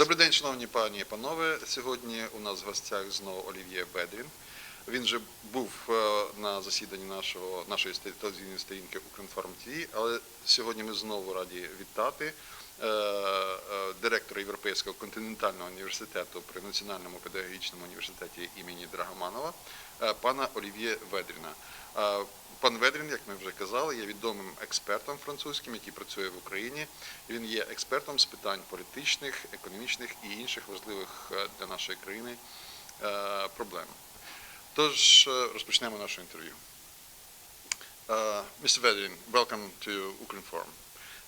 Добрий день, шановні пані і панове. Сьогодні у нас в гостях знову Олів'є Ведрін. Він вже був на засіданні нашої телевізійної сторінки Укрінформ-ТВ, але сьогодні ми знову раді вітати директора Європейського континентального університету при Національному педагогічному університеті імені Драгоманова, пана Олів'є Ведріна. Пан Ведрін, як ми вже казали, є відомим експертом французьким, який працює в Україні. Він є експертом з питань політичних, економічних і інших важливих для нашої країни проблем. Тож, розпочнемо наше інтерв'ю. Mr. Vedrin, welcome to Укрінформ.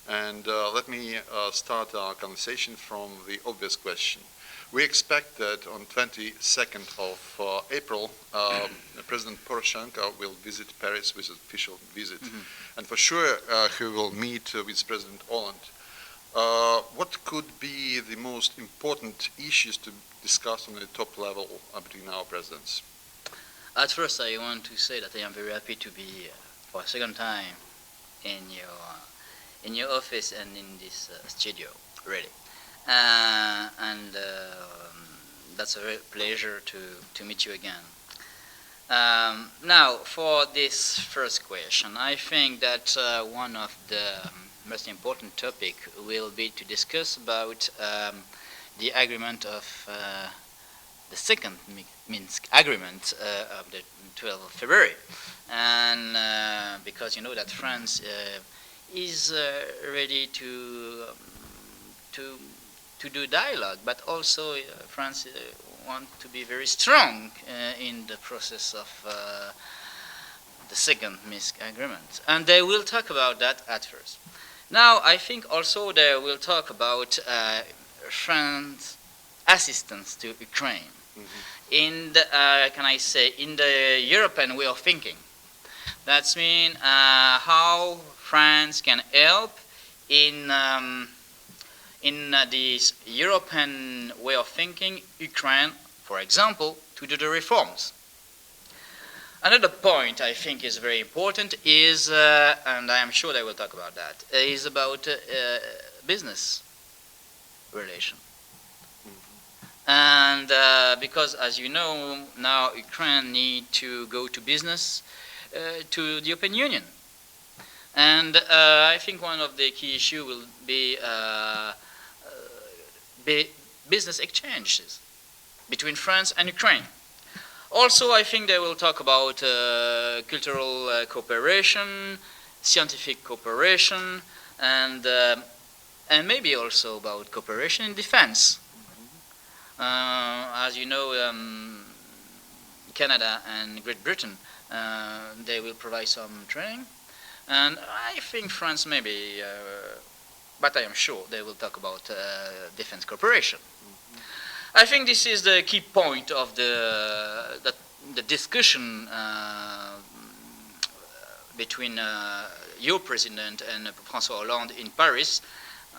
And let me start our conversation from the obvious question. We expect that on 22nd of April, President Poroshenko will visit Paris with an official visit. And for sure, he will meet with President Hollande. What could be the most important issues to discuss on the top level between our presidents? At first, I want to say that I am very happy to be for a second time in your office and in this studio, really. And that's a real pleasure to meet you again. Now, for this first question, I think that one of the most important topic will be to discuss about the agreement of the second Minsk agreement of the 12th of February. And because you know that France is ready to do dialogue, but also France want to be very strong in the process of the second Minsk agreement. And they will talk about that at first. Now, I think also they will talk about France's assistance to Ukraine in the, can I say, in the European way of thinking. That means how France can help in this European way of thinking, Ukraine, for example, to do the reforms. Another point I think is very important is, and I am sure they will talk about that, is about business relation. And because, as you know, now Ukraine need to go to business to the European Union. And I think one of the key issues will be business exchanges between France and Ukraine. Also, I think they will talk about cultural cooperation, scientific cooperation, and maybe also about cooperation in defense. As you know, Canada and Great Britain, they will provide some training. And I think France maybe, but I am sure they will talk about defense cooperation. I think this is the key point of the discussion between your president and François Hollande in Paris.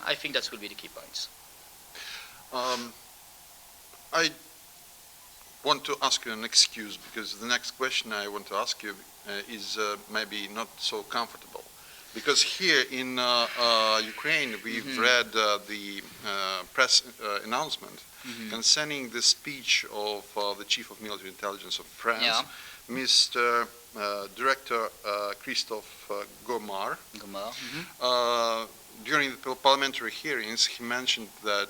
I think that will be the key points. I want to ask you an excuse because the next question I want to ask you is maybe not so comfortable. Because here in Ukraine, we've read the press announcement concerning the speech of the Chief of Military Intelligence of France, Mr. Director Christophe Gomard. During the parliamentary hearings, he mentioned that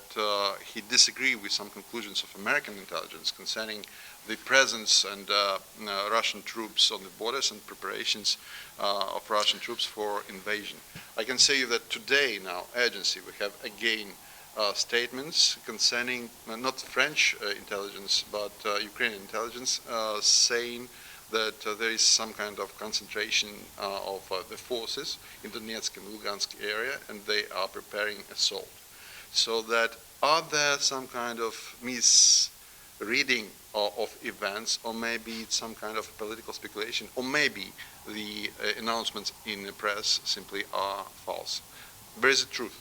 he disagreed with some conclusions of American intelligence concerning the presence and Russian troops on the borders and preparations of Russian troops for invasion. I can say that today, now, agency, we have again statements concerning not French intelligence, but Ukrainian intelligence, saying that there is some kind of concentration of the forces in the Donetsk and Lugansk area, and they are preparing assault. So that are there some kind of misreading of events, or maybe it's some kind of political speculation, or maybe the announcements in the press simply are false? Where is the truth?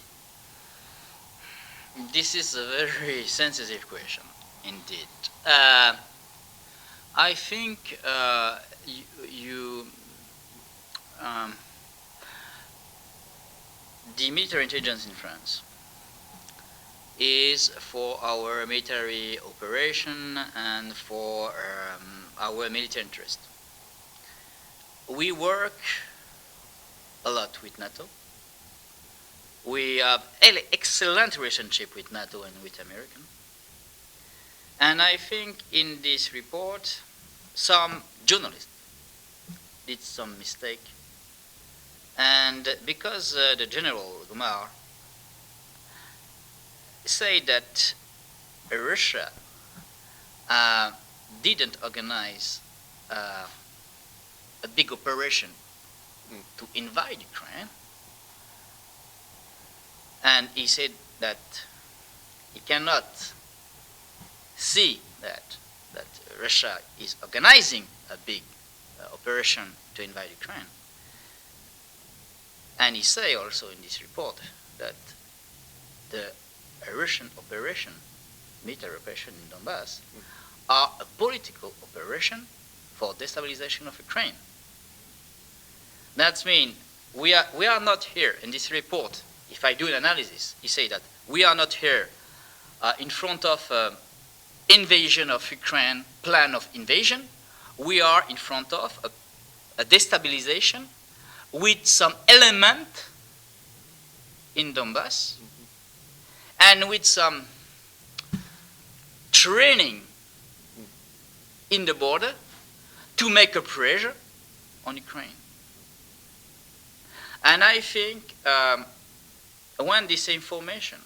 This is a very sensitive question, indeed. I think the military intelligence in France is for our military operation and for our military interest. We work a lot with NATO. We have an excellent relationship with NATO and with America. And I think in this report, some journalists did some mistake. And because the General Gumar said that Russia didn't organize a big operation to invade Ukraine, and he said that he cannot see that Russia is organizing a big operation to invade Ukraine. And he say also in this report that the Russian operation, military operation in Donbass, are a political operation for destabilization of Ukraine. That means we are not here in this report. If I do an analysis, he say that we are not here in front of invasion of Ukraine, plan of invasion. We are in front of a destabilization with some element in Donbass and with some training in the border to make a pressure on Ukraine. And I think when this information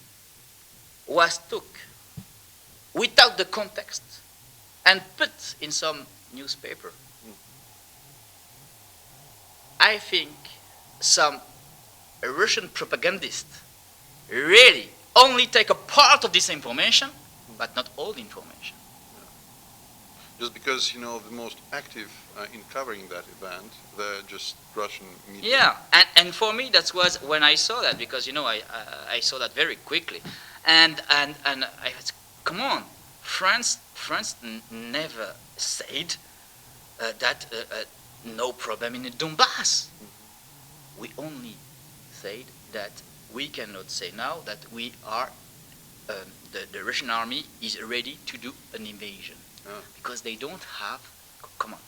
was took without the context and put in some newspaper, I think some Russian propagandists really only take a part of this information, but not all the information. Just because, you know, the most active in covering that event, they're just Russian media. Yeah, and for me that was when I saw that, because, you know, I saw that very quickly. And I said, come on, France never said that no problem in the Donbass. We only said that we cannot say now that we are, the Russian army is ready to do an invasion. Because they don't have, come on,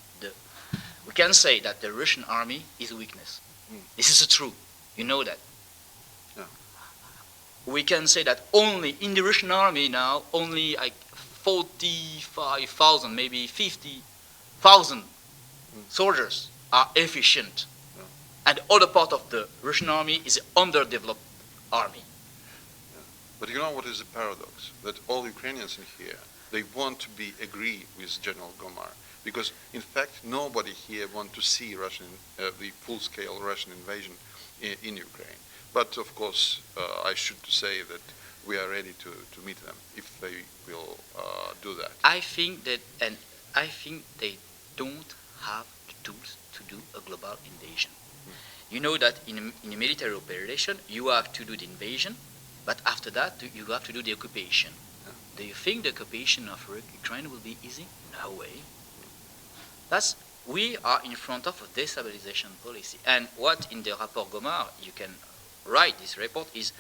we can say that the Russian army is a weakness. This is true, you know that. Yeah. We can say that only in the Russian army now, only like 45,000, maybe 50,000 soldiers are efficient. Yeah. And the other part of the Russian army is an underdeveloped army. Yeah. But you know what is the paradox? That all Ukrainians in here, they want to agree with General Gomar, because in fact nobody here wants to see the full-scale Russian invasion in Ukraine. But of course, I should say that we are ready to meet them if they will do that. I think they don't have the tools to do a global invasion. You know that in a military operation, you have to do the invasion, but after that, you have to do the occupation. Do you think the occupation of Ukraine will be easy? No way. We are in front of a destabilization policy. And what in the rapport Gomar, you can write this report is,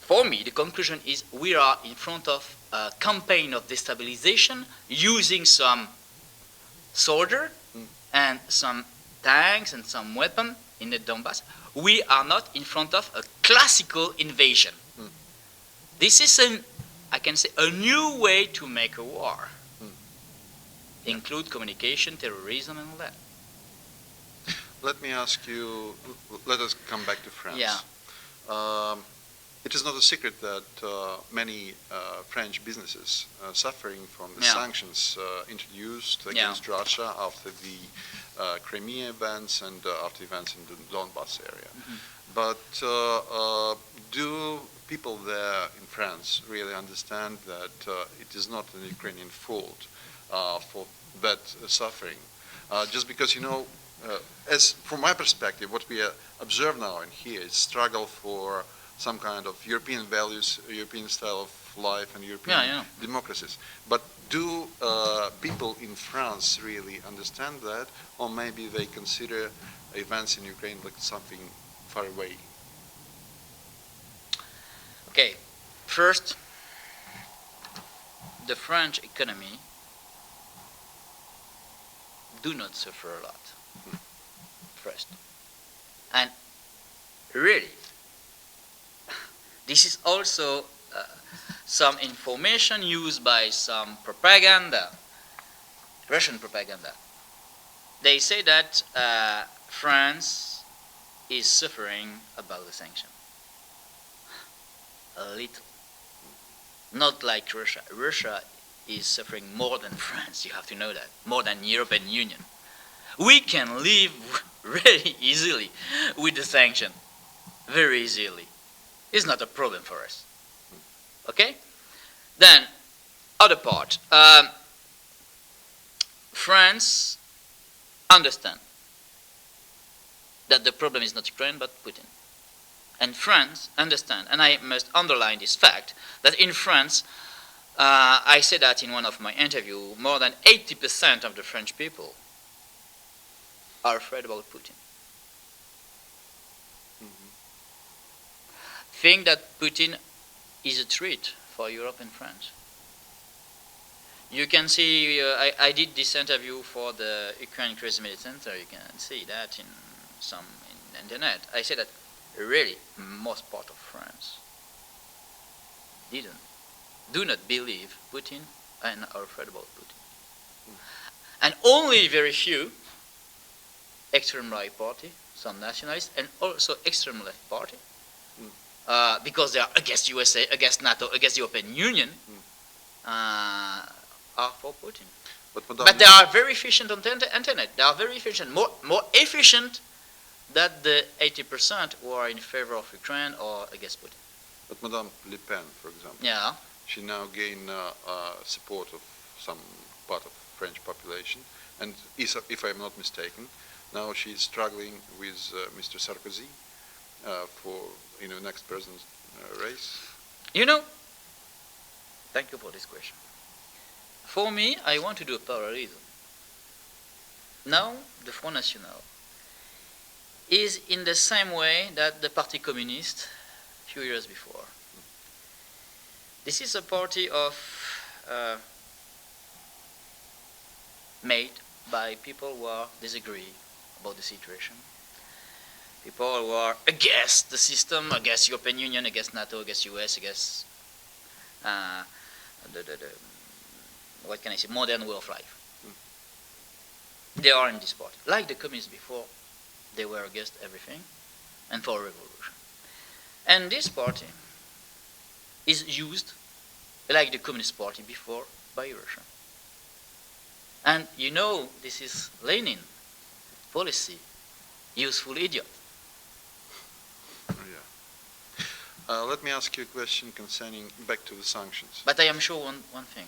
for me, the conclusion is we are in front of a campaign of destabilization using some soldier and some tanks and some weapon in the Donbass. We are not in front of a classical invasion. This is I can say, a new way to make a war. Include communication, terrorism, and all that. Let me ask you, let us come back to France. Yeah. It is not a secret that many French businesses are suffering from the sanctions introduced against Russia after the Crimea events and after events in the Donbass area. But do people there in France really understand that it is not an Ukrainian fault for that suffering? Just because, you know, as from my perspective, what we observe now and here is struggle for some kind of European values, European style of life, and European democracies. But do people in France really understand that, or maybe they consider events in Ukraine like something far away? Okay, first, the French economy do not suffer a lot, first. And really, this is also some information used by some propaganda, Russian propaganda. They say that France is suffering about the sanction. A little. Not like Russia. Russia is suffering more than France, you have to know that, more than European Union. We can live really easily with the sanction, very easily. It's not a problem for us. Okay? Then, other part. France understand that the problem is not Ukraine but Putin. And France understand, and I must underline this fact, that in France, I said that in one of my interviews, more than 80% of the French people are afraid about Putin. Think that Putin is a threat for Europe and France. You can see, I did this interview for the Ukraine Crisis Media Center. You can see that in the internet. I said that really most part of France do not believe Putin and are afraid about Putin. And only very few extreme right party, some nationalists, and also extreme left party, because they are against USA, against NATO, against the European Union, are for Putin. But they are very efficient on the internet. They are very efficient, more efficient than the 80% who are in favor of Ukraine or against Putin. But Madame Le Pen, for example, Yeah. she now gained support of some part of French population, and if I'm not mistaken, now she's struggling with Mr. Sarkozy for next president's race. You know, thank you for this question. For me, I want to do a parallelism. Now, the Front National is in the same way that the Parti Communiste a few years before. This is a party of made by people who are disagree about the situation, people who are against the system, against European Union, against NATO, against US, against what can I say, modern way of life. They are in this party. Like the communists before, they were against everything and for revolution. And this party is used, like the Communist Party before, by Russia. And you know, this is Lenin policy, useful idiot. Yeah. Let me ask you a question concerning back to the sanctions. But I am sure one thing.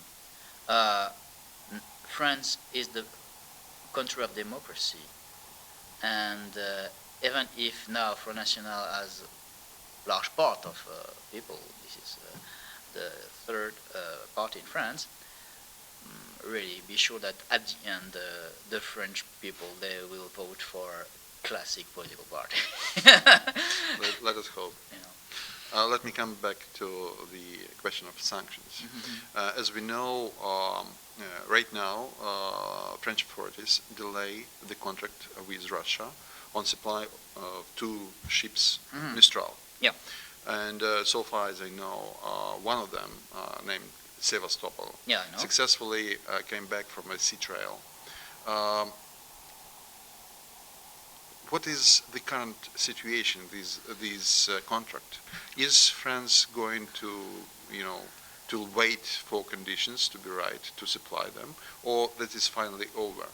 France is the country of democracy. And even if now Front National has a large part of people, this is the third party in France, really be sure that at the end the French people, they will vote for classic political party. Let us hope. You know. Let me come back to the question of sanctions. As we know, right now, French authorities delay the contract with Russia on supply of 2 ships, Mistral. Yeah. And so far as I know, one of them, named Sevastopol, Yeah, I know. successfully came back from a sea trial. What is the current situation, these contract? Is France going to wait for conditions to be right to supply them, or that is finally over?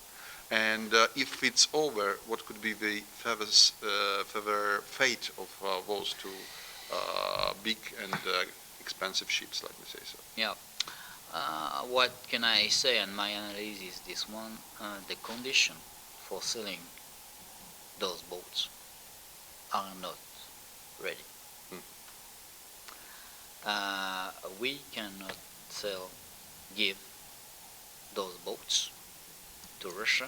And if it's over, what could be the further fate of those 2 big and expensive ships, let me say so? Yeah. What can I say? And my analysis is this one: the condition for selling those boats are not ready. We cannot give those boats to Russia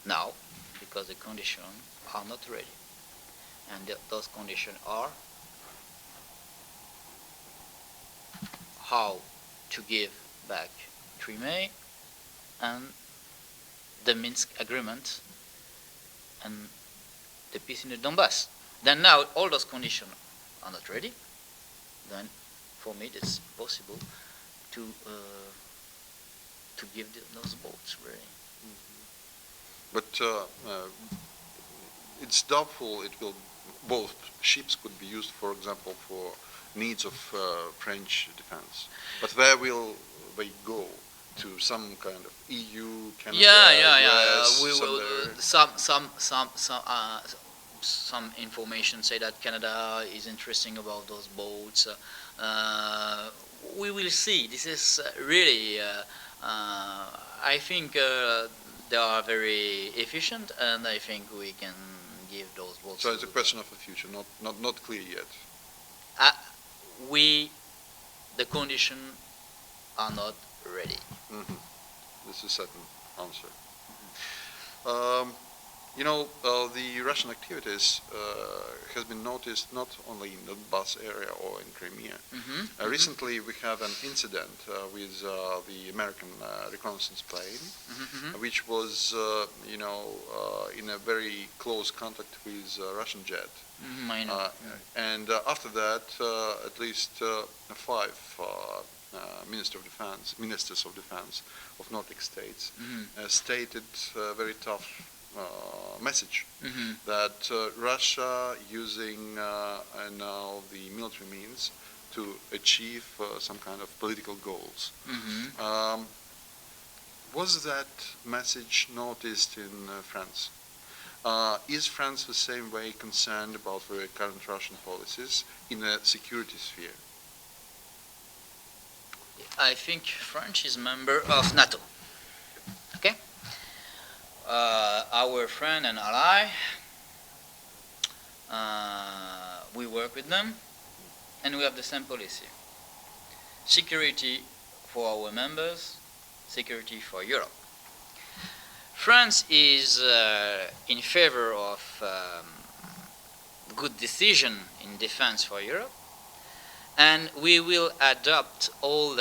now because the conditions are not ready. And those conditions are how to give back Crimea and the Minsk agreement and the peace in the Donbass. Then now all those conditions are not ready. Then for me it's possible to give those boats really. But it's doubtful it will. Both ships could be used, for example, for needs of French defense. But where will they go? To some kind of EU, Canada, US, We will some information say that Canada is interesting about those boats. We will see. This is really. I think they are very efficient, and I think we can give those boats. So it's a question of the future, not clear yet. The conditions are not ready. Mm-hmm. This is a certain answer. The Russian activities has been noticed not only in the Donbass area or in Crimea. Recently, we had an incident with the American reconnaissance plane, which was, in a very close contact with a Russian jet. I know. And after that, at least 5 ministers of defense of Nordic states stated a very tough message that Russia using now the military means to achieve some kind of political goals. Was that message noticed in France? Is France the same way concerned about the current Russian policies in the security sphere? I think France is a member of NATO. Okay? Our friend and ally, we work with them, and we have the same policy. Security for our members, security for Europe. France is in favor of good decision in defense for Europe, and we will adopt all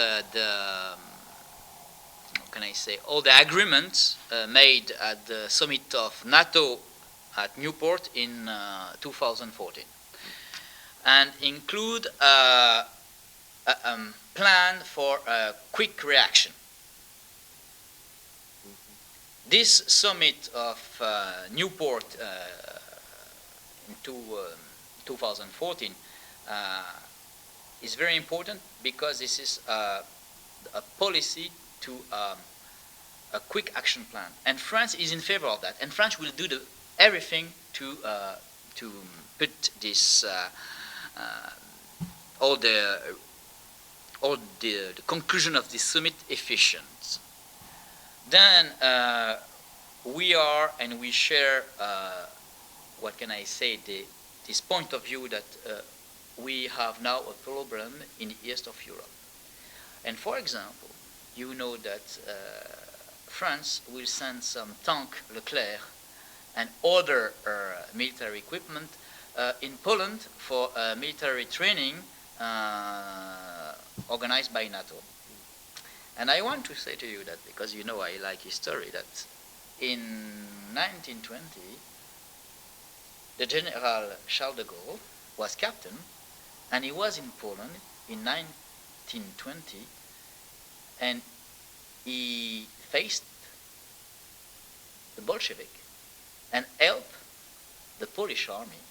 all the agreements made at the summit of NATO at Newport in 2014, and include a plan for a quick reaction. This summit of Newport in 2014 is very important because this is a policy to a quick action plan, and France is in favor of that. And France will do everything to put this all the conclusion of this summit efficient. Then we are and we share this point of view that we have now a problem in the east of Europe. And for example, you know that France will send some tank Leclerc and other military equipment in Poland for military training organized by NATO. And I want to say to you that, because you know I like history, that in 1920, the General Charles de Gaulle was captain, and he was in Poland in 1920, and he faced the Bolshevik and helped the Polish army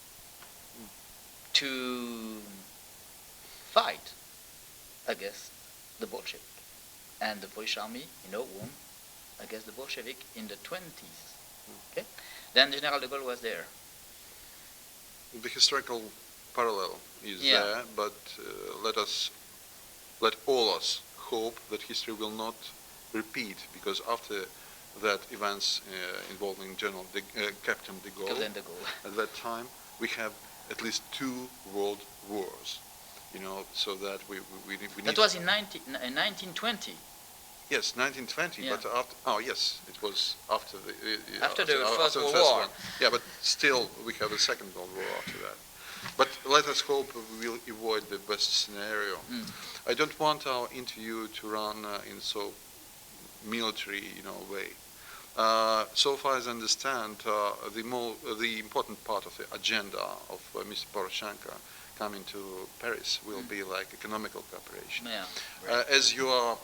to fight against the Bolshevik. And the Polish army, won against the Bolshevik in the 20s. Okay? Then General de Gaulle was there. The historical parallel is there, but let all us hope that history will not repeat, because after that events involving Captain de Gaulle, at that time we have at least 2 world wars. So that we need. That was in 1920. Yes, 1920. Yeah. But it was after the First World War. one. Yeah, but still we have a Second World War after that. But let us hope we will avoid the best scenario. I don't want our interview to run in so military, way. So far as I understand, the important part of the agenda of Mr. Poroshenko coming to Paris will be like economical cooperation. Yeah, right. As you are,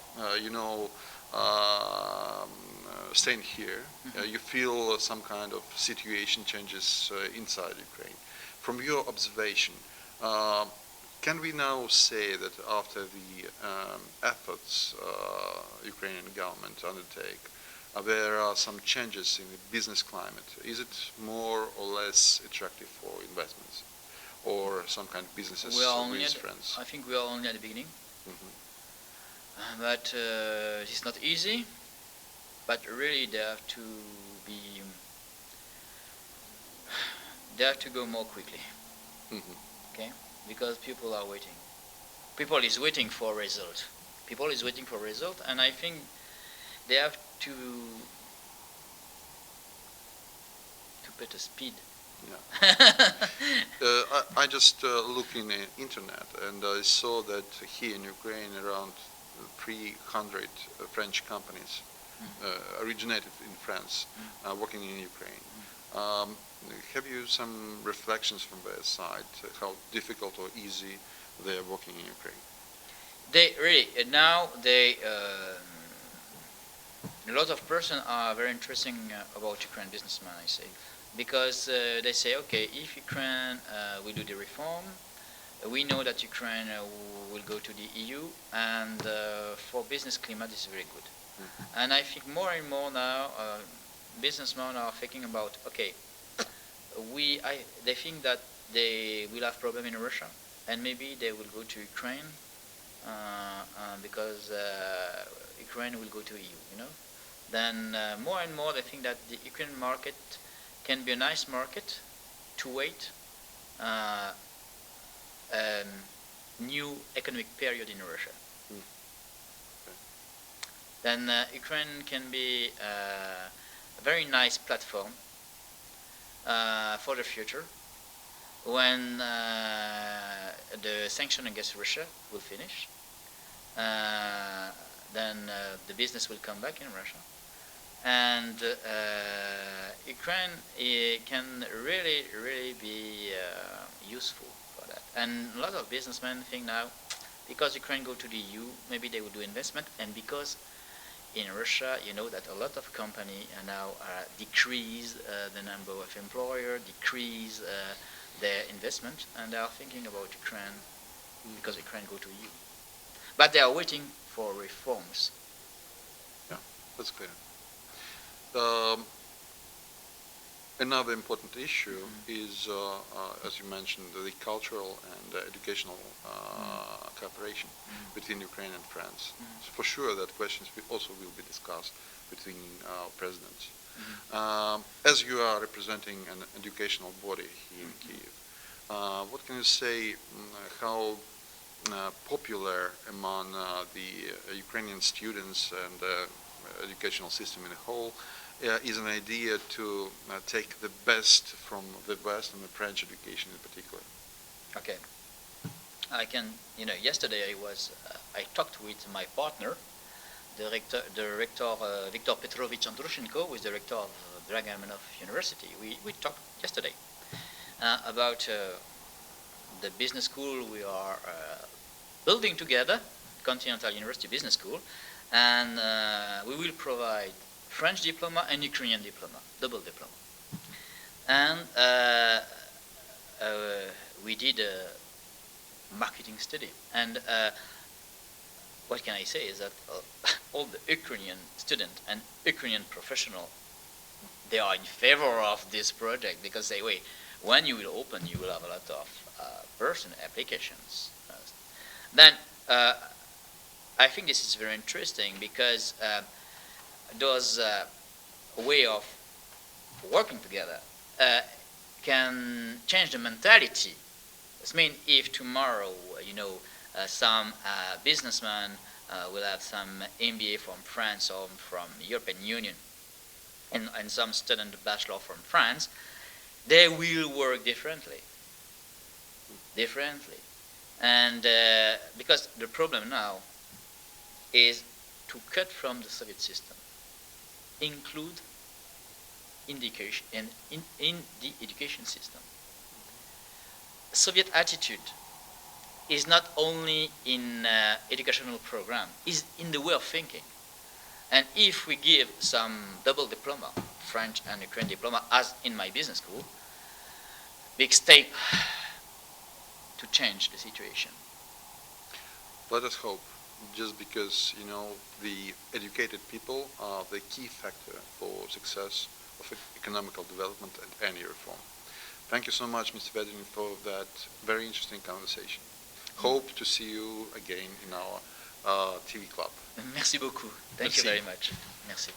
staying here, you feel some kind of situation changes inside Ukraine. From your observation, can we now say that after the efforts Ukrainian government undertake, there are some changes in the business climate? Is it more or less attractive for investments, or some kind of businesses with friends? I think we are only at the beginning. But it's not easy. But really, they have to go more quickly. Okay, because people are waiting. People is waiting for a result. People is waiting for a result, and I think they have to put a speed. I just looked in the internet and I saw that here in Ukraine around 300 French companies originated in France, working in Ukraine. Have you some reflections from their side, how difficult or easy they are working in Ukraine? They really, now a lot of persons are very interesting about Ukraine businessmen, I say, because they say, okay, if Ukraine will do the reform, we know that Ukraine will go to the EU, and for business climate is very good. And I think more and more now, businessmen are thinking about, okay, they think that they will have problem in Russia, and maybe they will go to Ukraine because Ukraine will go to EU, Then more and more they think that the Ukrainian market can be a nice market to wait new economic period in Russia. Then Ukraine can be a very nice platform for the future when the sanction against Russia will finish. Then the business will come back in Russia, and Ukraine can really be useful for that. And a lot of businessmen think now, because Ukraine go to the EU, maybe they will do investment, and because in Russia, that a lot of companies now decrease the number of employers, decrease their investment, and they are thinking about Ukraine because Ukraine go to EU. But they are waiting for reforms. Yeah, that's clear. Another important issue is, as you mentioned, the cultural and educational cooperation between Ukraine and France. So for sure, that questions also will be discussed between presidents. As you are representing an educational body here in Kyiv, what can you say? How popular among the Ukrainian students and educational system in a whole is an idea to take the best from the West and the French education in particular? Okay, I can. Yesterday I talked with my partner, the rector Viktor Petrovich Andrushenko, who is the rector of Dragomanov University. We talked yesterday about the business school we are building together, Continental University Business School, and we will provide French diploma and Ukrainian diploma, double diploma. And we did a marketing study. And what can I say is that all the Ukrainian students and Ukrainian professionals, they are in favor of this project because they say, when you will open, you will have a lot of personal applications. Then I think this is very interesting because those way of working together can change the mentality. This means if tomorrow, some businessman will have some MBA from France or from European Union, and some student bachelor from France, they will work differently. differently. And because the problem now is to cut from the Soviet system, include indication in the education system. Soviet attitude is not only in educational program, is in the way of thinking. And if we give some double diploma, French and Ukrainian diploma, as in my business school, big step to change the situation. Let us hope, just because, you know, the educated people are the key factor for success of economical development and any reform. Thank you so much, Mr. Vedrін, for that very interesting conversation. Hope to see you again in our TV club. Merci beaucoup. Thank you very much. Merci.